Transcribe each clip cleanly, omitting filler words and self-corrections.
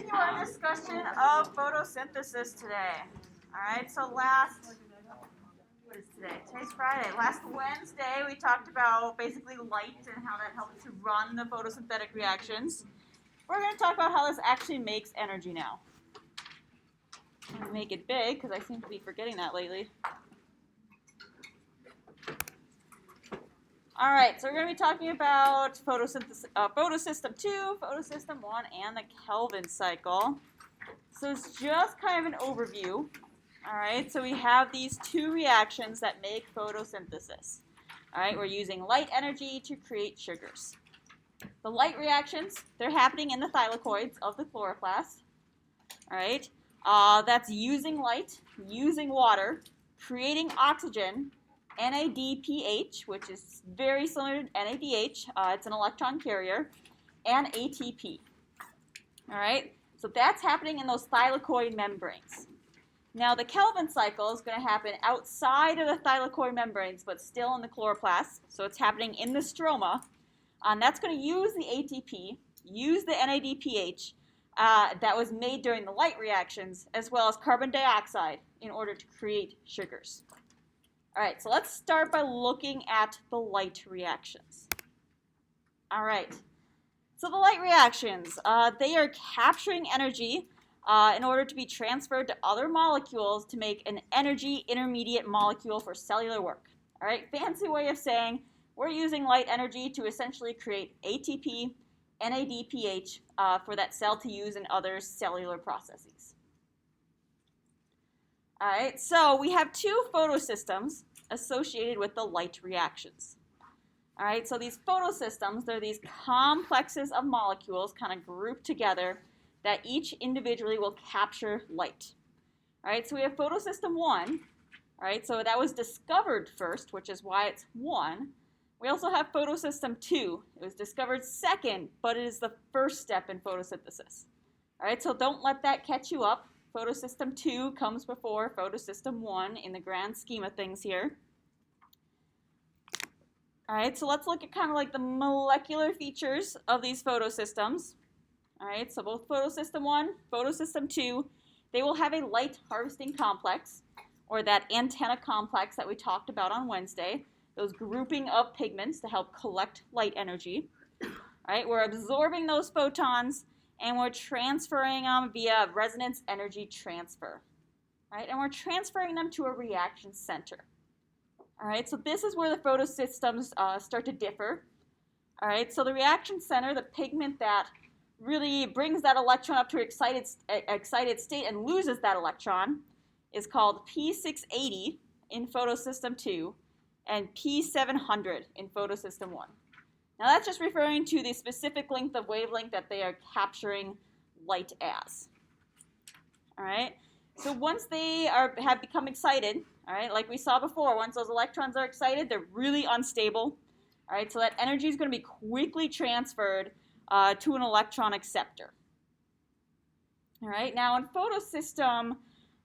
continue our discussion of photosynthesis today. All right, so what is today? Today's Friday. Last Wednesday, we talked about basically light and how that helps to run the photosynthetic reactions. We're going to talk about how this actually makes energy now. I'm going to make it big because I seem to be forgetting that lately. All right, so we're going to be talking about photosynthesis, photosystem 2, photosystem 1, and the Kelvin cycle. So it's just kind of an overview. All right, so we have these two reactions that make photosynthesis. All right, we're using light energy to create sugars. The light reactions, they're happening in the thylakoids of the chloroplast. All right, that's using light, using water, creating oxygen, NADPH, which is very similar to NADH. It's an electron carrier, and ATP. All right, so that's happening in those thylakoid membranes. Now, the Kelvin cycle is going to happen outside of the thylakoid membranes, but still in the chloroplast. So it's happening in the stroma. And that's going to use the ATP, use the NADPH that was made during the light reactions, as well as carbon dioxide in order to create sugars. All right, so let's start by looking at the light reactions. All right, so the light reactions, they are capturing energy in order to be transferred to other molecules to make an energy intermediate molecule for cellular work. All right, fancy way of saying we're using light energy to essentially create ATP, NADPH for that cell to use in other cellular processes. All right, so we have two photosystems associated with the light reactions. All right, so these photosystems, they're these complexes of molecules kind of grouped together that each individually will capture light. All right, so we have photosystem 1. All right, so that was discovered first, which is why it's 1. We also have photosystem 2. It was discovered second, but it is the first step in photosynthesis. All right, so don't let that catch you up. Photosystem 2 comes before photosystem 1 in the grand scheme of things here. All right, so let's look at kind of like the molecular features of these photosystems. All right, so both photosystem 1, photosystem 2, they will have a light harvesting complex, or that antenna complex that we talked about on Wednesday, those grouping of pigments to help collect light energy. All right, we're absorbing those photons, and we're transferring them via resonance energy transfer. All right, and we're transferring them to a reaction center. All right, so this is where the photosystems start to differ. All right, so the reaction center, the pigment that really brings that electron up to an excited state and loses that electron, is called P680 in photosystem 2 and P700 in photosystem 1. Now that's just referring to the specific length of wavelength that they are capturing light as. All right, so once they have become excited, all right, like we saw before, once those electrons are excited, they're really unstable. All right, so that energy is going to be quickly transferred to an electron acceptor. All right, now in photosystem,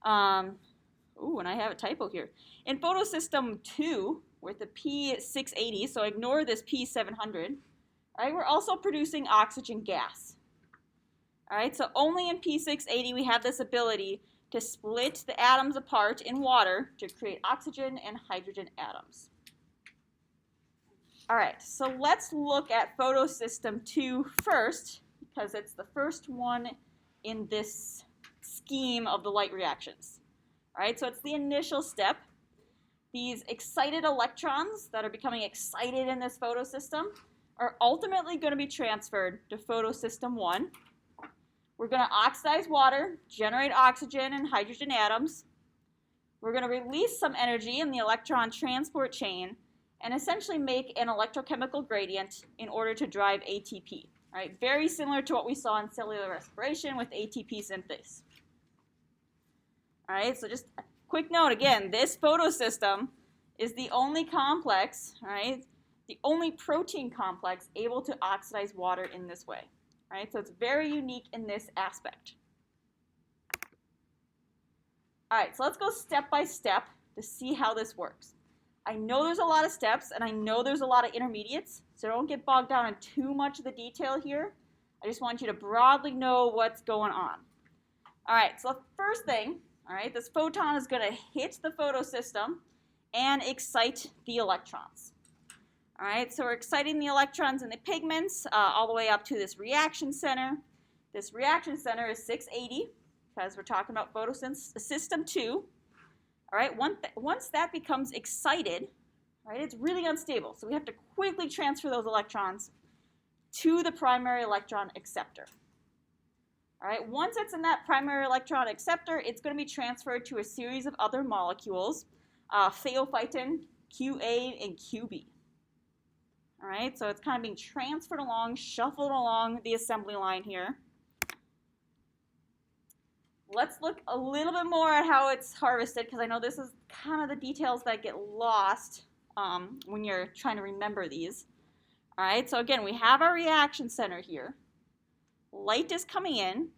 and I have a typo here. In photosystem 2, with the P680, so ignore this P700, all right, we're also producing oxygen gas. All right, so only in P680 we have this ability to split the atoms apart in water to create oxygen and hydrogen atoms. All right, so let's look at photosystem 2 first, because it's the first one in this scheme of the light reactions. All right, so it's the initial step. These excited electrons that are becoming excited in this photosystem are ultimately going to be transferred to photosystem 1. We're going to oxidize water, generate oxygen and hydrogen atoms. We're going to release some energy in the electron transport chain and essentially make an electrochemical gradient in order to drive ATP. All right, very similar to what we saw in cellular respiration with ATP synthase. All right, so just a quick note again, this photosystem is the only complex, all right, the only protein complex able to oxidize water in this way. All right, so it's very unique in this aspect. All right, so let's go step by step to see how this works. I know there's a lot of steps, and I know there's a lot of intermediates, so don't get bogged down in too much of the detail here. I just want you to broadly know what's going on. All right, so the first thing, all right, this photon is going to hit the photosystem and excite the electrons. All right, so we're exciting the electrons in the pigments all the way up to this reaction center. This reaction center is 680 because we're talking about photosystem 2. All right, once that becomes excited, right, it's really unstable. So we have to quickly transfer those electrons to the primary electron acceptor. All right, once it's in that primary electron acceptor, it's going to be transferred to a series of other molecules, phaophytin, QA, and QB. All right, so it's kind of being transferred along, shuffled along the assembly line here. Let's look a little bit more at how it's harvested, because I know this is kind of the details that get lost when you're trying to remember these. All right, so again, we have our reaction center here. Light is coming in,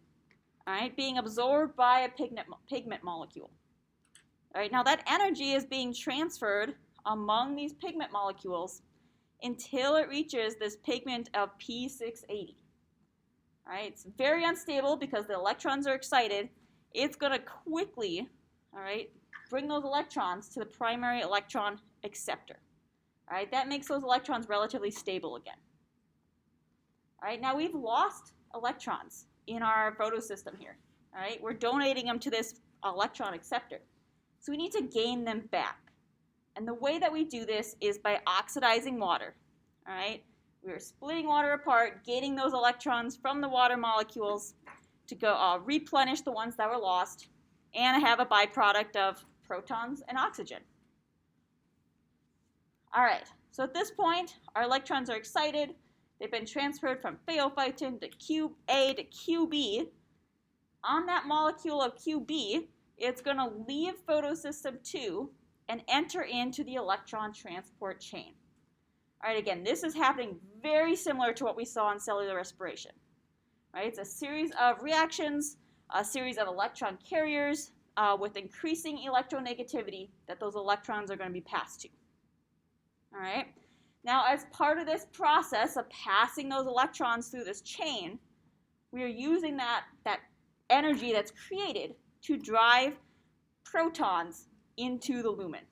all right, being absorbed by a pigment molecule. All right, now that energy is being transferred among these pigment molecules until it reaches this pigment of P680. All right, it's very unstable because the electrons are excited. It's going to quickly, all right, bring those electrons to the primary electron acceptor. All right, that makes those electrons relatively stable again. All right, now we've lost electrons in our photosystem here. All right, we're donating them to this electron acceptor. So we need to gain them back. And the way that we do this is by oxidizing water. All right, we're splitting water apart, gaining those electrons from the water molecules to go replenish the ones that were lost, and have a byproduct of protons and oxygen. All right, so at this point, our electrons are excited. They've been transferred from phaophytin to QA to QB. On that molecule of QB, it's going to leave photosystem 2 and enter into the electron transport chain. All right, again, this is happening very similar to what we saw in cellular respiration. Right, it's a series of reactions, a series of electron carriers with increasing electronegativity that those electrons are going to be passed to. All right. Now, as part of this process of passing those electrons through this chain, we are using that energy that's created to drive protons into the lumen,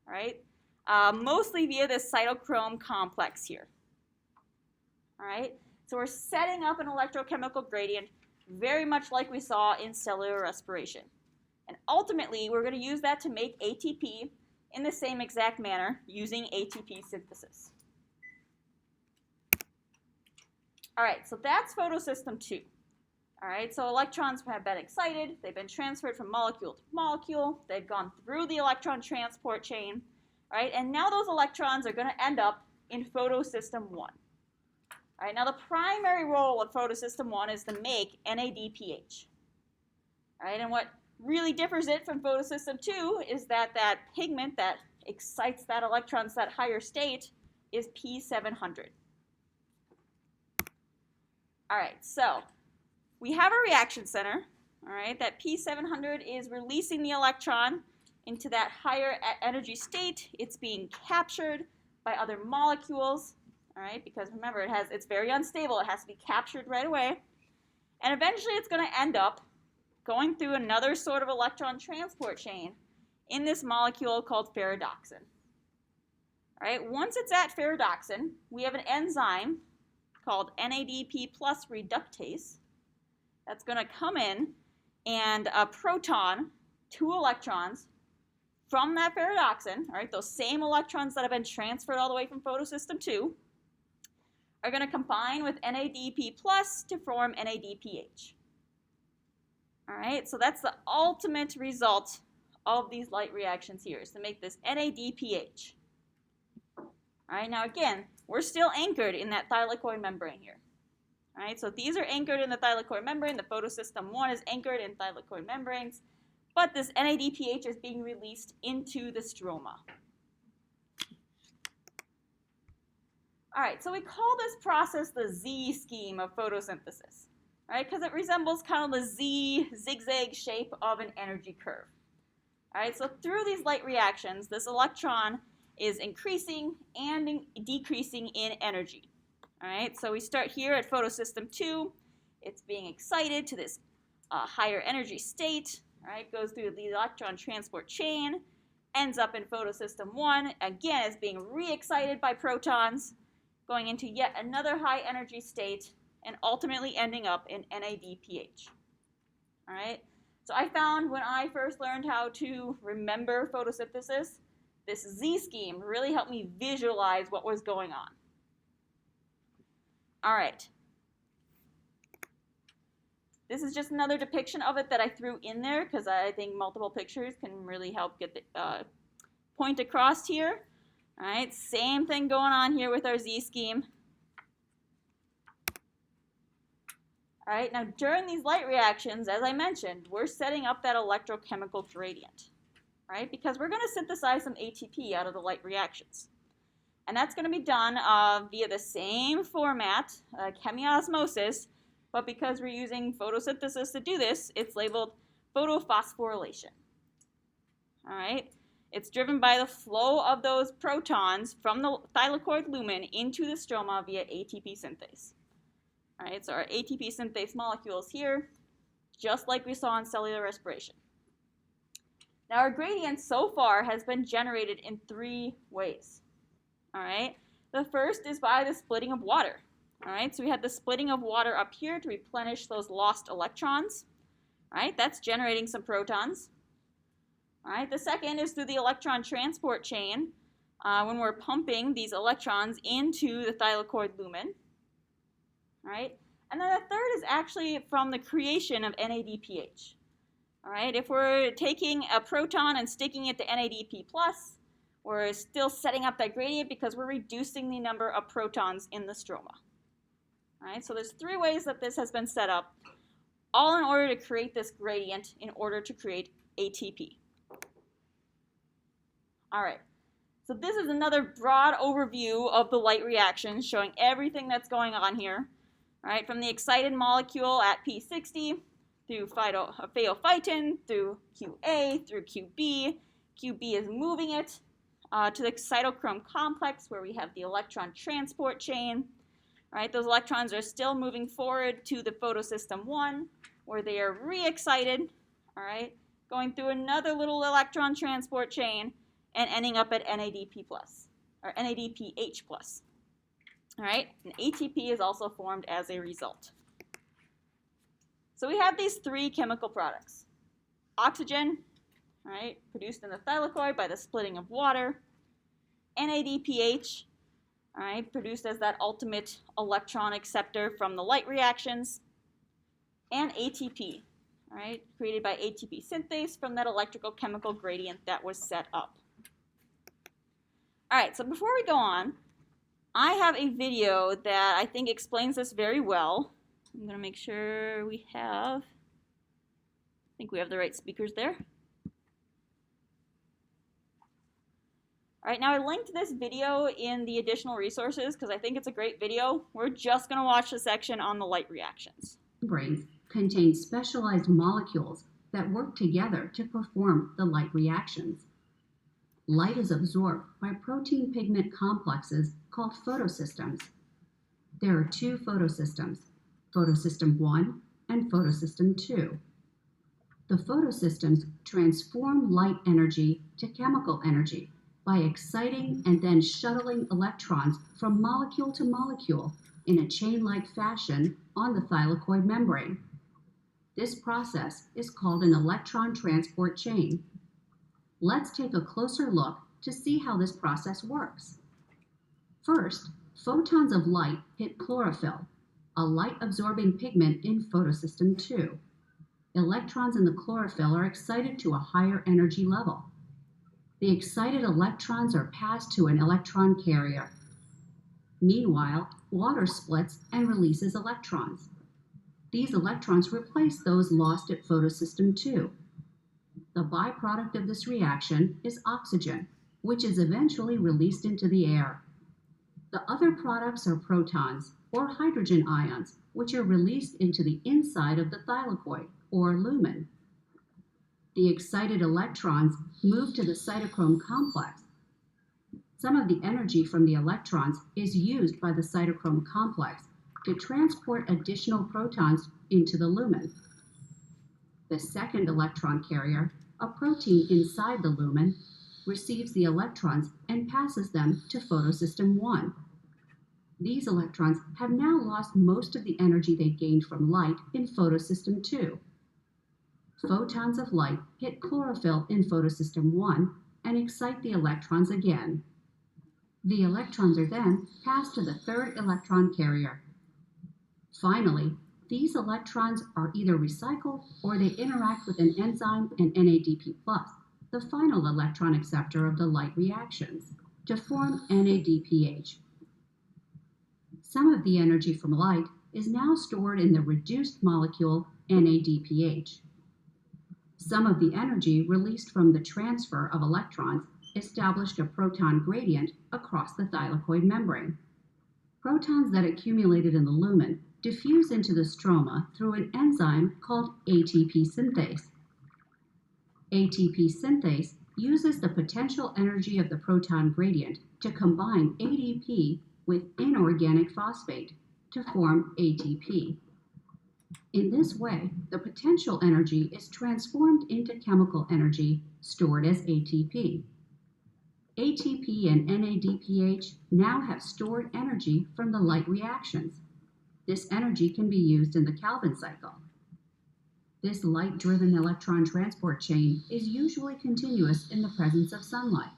all right? Mostly via this cytochrome complex here, all right? So we're setting up an electrochemical gradient very much like we saw in cellular respiration. And ultimately, we're going to use that to make ATP in the same exact manner using ATP synthesis. All right, so that's photosystem 2. All right, so electrons have been excited. They've been transferred from molecule to molecule. They've gone through the electron transport chain. All right, and now those electrons are going to end up in photosystem 1. All right, now the primary role of photosystem 1 is to make NADPH. All right, and what really differs it from photosystem 2 is that that pigment that excites that electron to that higher state is P700. All right, so we have a reaction center. All right, that P700 is releasing the electron into that higher energy state. It's being captured by other molecules. All right, because remember, it's very unstable. It has to be captured right away. And eventually it's going to end up going through another sort of electron transport chain in this molecule called ferredoxin. All right, once it's at ferredoxin, we have an enzyme called NADP plus reductase that's going to come in and proton 2 electrons from that ferredoxin, all right, those same electrons that have been transferred all the way from photosystem 2, are going to combine with NADP plus to form NADPH. All right, so that's the ultimate result of these light reactions here, is to make this NADPH. All right, now again, we're still anchored in that thylakoid membrane here. All right, so these are anchored in the thylakoid membrane. The photosystem 1 is anchored in thylakoid membranes, but this NADPH is being released into the stroma. All right, so we call this process the Z scheme of photosynthesis, right? Because it resembles kind of the Z zigzag shape of an energy curve. All right, so through these light reactions, this electron is increasing and decreasing in energy. All right, so we start here at photosystem 2. It's being excited to this higher energy state. All right, goes through the electron transport chain, ends up in photosystem 1. Again, it's being re-excited by protons, going into yet another high energy state, and ultimately ending up in NADPH. All right, so I found when I first learned how to remember photosynthesis, this Z scheme really helped me visualize what was going on. All right. This is just another depiction of it that I threw in there because I think multiple pictures can really help get the point across here. All right, same thing going on here with our Z scheme. All right, now during these light reactions, as I mentioned, we're setting up that electrochemical gradient, right? Because we're going to synthesize some ATP out of the light reactions. And that's going to be done via the same format, chemiosmosis, but because we're using photosynthesis to do this, it's labeled photophosphorylation. All right, it's driven by the flow of those protons from the thylakoid lumen into the stroma via ATP synthase. All right, so our ATP synthase molecules here, just like we saw in cellular respiration. Now our gradient so far has been generated in 3 ways. All right, the first is by the splitting of water. All right, so we had the splitting of water up here to replenish those lost electrons. All right, that's generating some protons. All right, the second is through the electron transport chain when we're pumping these electrons into the thylakoid lumen. All right, and then the third is actually from the creation of NADPH. All right, if we're taking a proton and sticking it to NADP+, we're still setting up that gradient because we're reducing the number of protons in the stroma. All right, so there's 3 ways that this has been set up, all in order to create this gradient in order to create ATP. All right, so this is another broad overview of the light reactions showing everything that's going on here. All right, from the excited molecule at P60 through phaeophytin, through QA, through QB. QB is moving it to the cytochrome complex where we have the electron transport chain. All right, those electrons are still moving forward to the photosystem 1 where they are re-excited, all right, going through another little electron transport chain and ending up at NADP+, or NADPH+. All right, and ATP is also formed as a result. So we have these 3 chemical products. Oxygen, all right, produced in the thylakoid by the splitting of water. NADPH, all right, produced as that ultimate electron acceptor from the light reactions. And ATP, all right, created by ATP synthase from that electrical chemical gradient that was set up. All right, so before we go on, I have a video that I think explains this very well. I'm going to make sure we have, I think we have the right speakers there. All right, now I linked this video in the additional resources because I think it's a great video. We're just going to watch the section on the light reactions. Membranes contain specialized molecules that work together to perform the light reactions. Light is absorbed by protein pigment complexes called photosystems. There are 2 photosystems, photosystem 1 and photosystem 2. The photosystems transform light energy to chemical energy by exciting and then shuttling electrons from molecule to molecule in a chain-like fashion on the thylakoid membrane. This process is called an electron transport chain. Let's take a closer look to see how this process works. First, photons of light hit chlorophyll, a light-absorbing pigment in photosystem 2. Electrons in the chlorophyll are excited to a higher energy level. The excited electrons are passed to an electron carrier. Meanwhile, water splits and releases electrons. These electrons replace those lost at photosystem 2. The byproduct of this reaction is oxygen, which is eventually released into the air. The other products are protons, or hydrogen ions, which are released into the inside of the thylakoid, or lumen. The excited electrons move to the cytochrome complex. Some of the energy from the electrons is used by the cytochrome complex to transport additional protons into the lumen. The second electron carrier, a protein inside the lumen, receives the electrons and passes them to photosystem 1. These electrons have now lost most of the energy they gained from light in photosystem 2. Photons of light hit chlorophyll in photosystem 1 and excite the electrons again. The electrons are then passed to the third electron carrier. Finally, these electrons are either recycled or they interact with an enzyme and NADP+, the final electron acceptor of the light reactions, to form NADPH. Some of the energy from light is now stored in the reduced molecule NADPH. Some of the energy released from the transfer of electrons established a proton gradient across the thylakoid membrane. Protons that accumulated in the lumen diffuse into the stroma through an enzyme called ATP synthase. ATP synthase uses the potential energy of the proton gradient to combine ADP with inorganic phosphate to form ATP. In this way, the potential energy is transformed into chemical energy stored as ATP. ATP and NADPH now have stored energy from the light reactions. This energy can be used in the Calvin cycle. This light-driven electron transport chain is usually continuous in the presence of sunlight.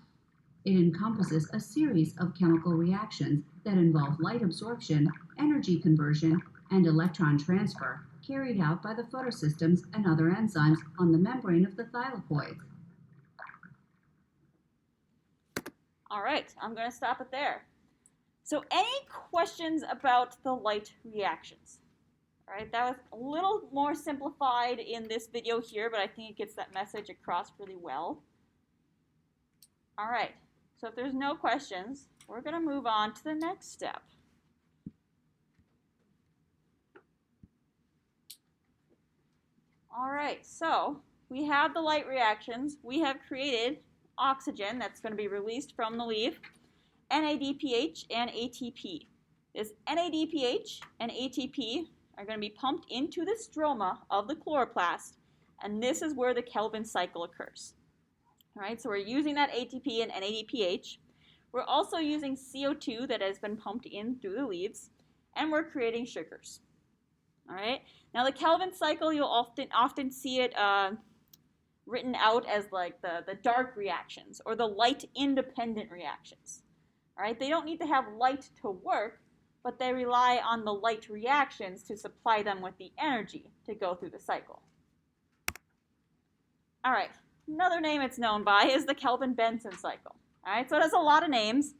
It encompasses a series of chemical reactions that involve light absorption, energy conversion, and electron transfer carried out by the photosystems and other enzymes on the membrane of the thylakoids. All right, I'm going to stop it there. So any questions about the light reactions? All right, that was a little more simplified in this video here, but I think it gets that message across really well. All right, so if there's no questions, we're going to move on to the next step. All right, so we have the light reactions. We have created oxygen that's going to be released from the leaf, NADPH and ATP. This NADPH and ATP are going to be pumped into the stroma of the chloroplast, and this is where the Calvin cycle occurs. All right, so we're using that ATP and NADPH. We're also using CO2 that has been pumped in through the leaves, and we're creating sugars. All right, now the Calvin cycle, you'll often see it written out as like the dark reactions or the light independent reactions. All right, they don't need to have light to work, but they rely on the light reactions to supply them with the energy to go through the cycle. All right, another name it's known by is the Calvin-Benson cycle. All right, so it has a lot of names.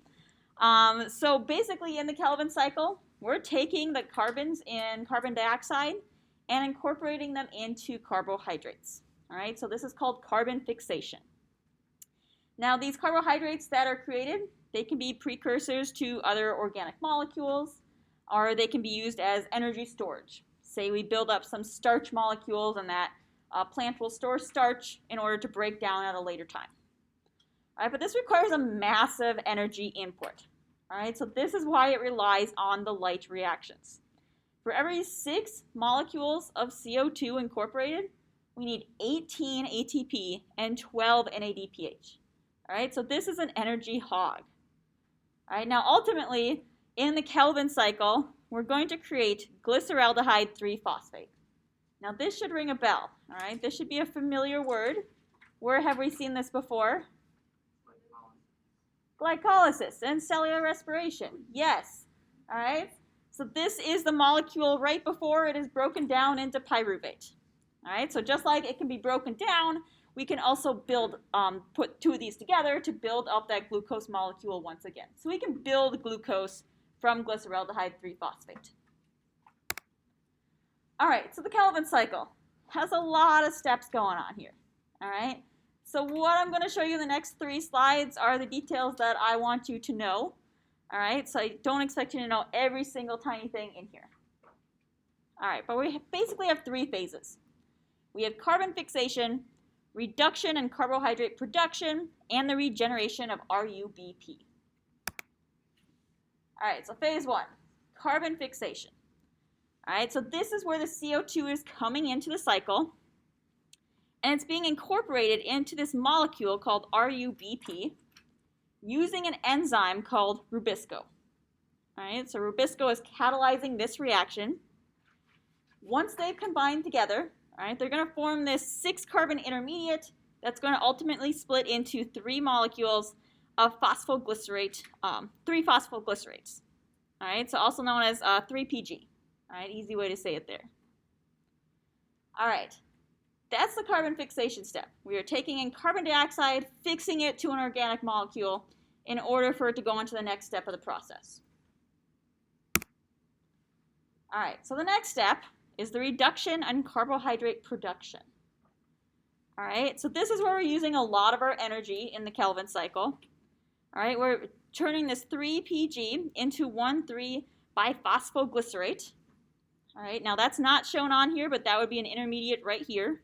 So basically in the Calvin cycle, we're taking the carbons in carbon dioxide and incorporating them into carbohydrates. All right, so this is called carbon fixation. Now these carbohydrates that are created, they can be precursors to other organic molecules, or they can be used as energy storage. Say we build up some starch molecules and that plant will store starch in order to break down at a later time. All right, but this requires a massive energy input. All right, so this is why it relies on the light reactions. For every 6 molecules of CO2 incorporated, we need 18 ATP and 12 NADPH. All right, so this is an energy hog. All right, now ultimately, in the Calvin cycle, we're going to create glyceraldehyde 3-phosphate. Now this should ring a bell. All right, this should be a familiar word. Where have we seen this before? Glycolysis and cellular respiration. Yes. All right. So this is the molecule right before it is broken down into pyruvate. All right. So just like it can be broken down, we can also put 2 of these together to build up that glucose molecule once again. So we can build glucose from glyceraldehyde 3-phosphate. All right. So the Calvin cycle has a lot of steps going on here. All right. So what I'm going to show you in the next 3 slides are the details that I want you to know. All right, so I don't expect you to know every single tiny thing in here. All right, but we basically have 3 phases. We have carbon fixation, reduction and carbohydrate production, and the regeneration of RUBP. All right, so phase 1, carbon fixation. All right, so this is where the CO2 is coming into the cycle, and it's being incorporated into this molecule called RUBP using an enzyme called rubisco. All right, so rubisco is catalyzing this reaction. Once they've combined together, all right, they're going to form this 6-carbon intermediate that's going to ultimately split into 3 molecules of phosphoglycerate, 3 phosphoglycerates. All right, so also known as 3PG. All right, easy way to say it there. All right, that's the carbon fixation step. We are taking in carbon dioxide, fixing it to an organic molecule in order for it to go on to the next step of the process. All right, so the next step is the reduction and carbohydrate production. All right, so this is where we're using a lot of our energy in the Kelvin cycle. All right, we're turning this 3PG into 1,3-biphosphoglycerate. All right, now that's not shown on here, but that would be an intermediate right here.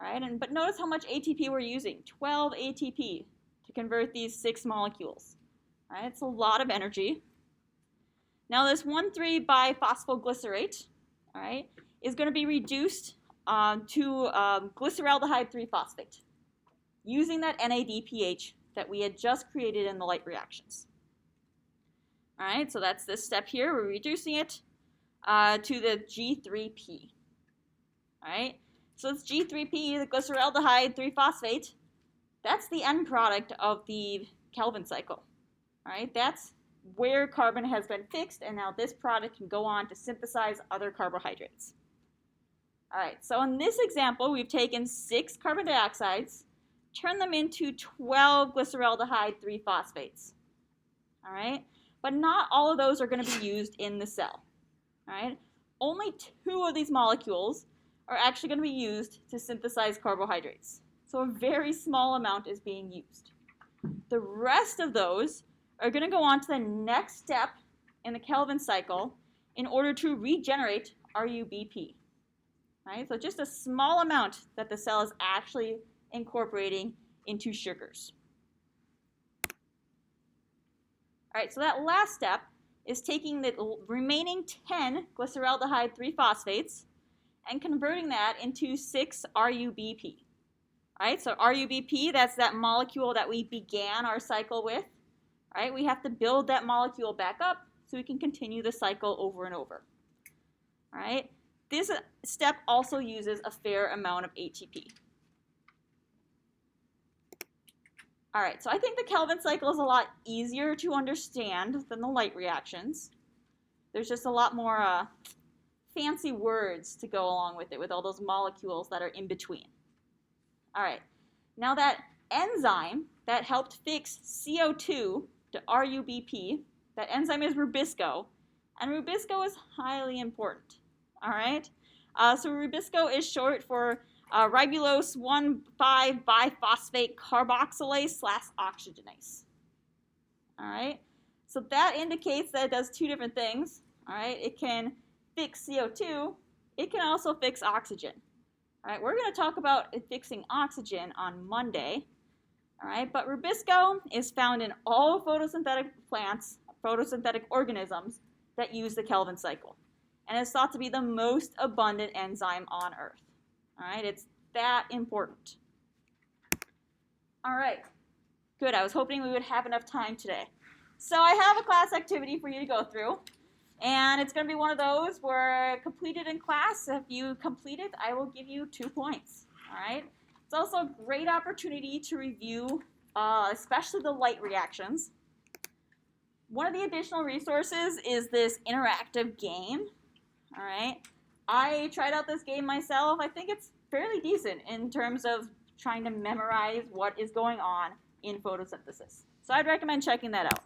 All right, but notice how much ATP we're using, 12 ATP to convert these 6 molecules. All right, it's a lot of energy. Now this 1,3-biphosphoglycerate, all right, is going to be reduced to glyceraldehyde 3-phosphate using that NADPH that we had just created in the light reactions. All right, so that's this step here. We're reducing it to the G3P. All right, so this G3P, the glyceraldehyde 3-phosphate, that's the end product of the Kelvin cycle. All right, that's where carbon has been fixed, and now this product can go on to synthesize other carbohydrates. All right, so in this example, we've taken 6 carbon dioxides, turned them into 12 glyceraldehyde 3-phosphates. All right, but not all of those are going to be used in the cell. All right, only 2 of these molecules are actually going to be used to synthesize carbohydrates. So a very small amount is being used. The rest of those are going to go on to the next step in the Kelvin cycle in order to regenerate RUBP. Right? So just a small amount that the cell is actually incorporating into sugars. All right, so that last step is taking the remaining 10 glyceraldehyde 3-phosphates and converting that into 6 RUBP. All right, so RUBP, that's that molecule that we began our cycle with. All right, we have to build that molecule back up so we can continue the cycle over and over. All right, this step also uses a fair amount of ATP. All right, so I think the Kelvin cycle is a lot easier to understand than the light reactions. There's just a lot more fancy words to go along with it, with all those molecules that are in between. All right, now that enzyme that helped fix CO2 to RUBP, that enzyme is rubisco, and rubisco is highly important. All right, so rubisco is short for ribulose 1,5-biphosphate carboxylase/oxygenase. All right, so that indicates that it does 2 different things. All right, it can fix CO2. It can also fix oxygen. All right, we're going to talk about fixing oxygen on Monday. All right, but rubisco is found in all photosynthetic plants, photosynthetic organisms that use the Kelvin cycle, and is thought to be the most abundant enzyme on Earth. All right, it's that important. All right, good. I was hoping we would have enough time today. So I have a class activity for you to go through, and it's going to be one of those where completed in class. If you complete it, I will give you 2 points. All right. It's also a great opportunity to review, especially the light reactions. One of the additional resources is this interactive game. All right. I tried out this game myself. I think it's fairly decent in terms of trying to memorize what is going on in photosynthesis. So I'd recommend checking that out.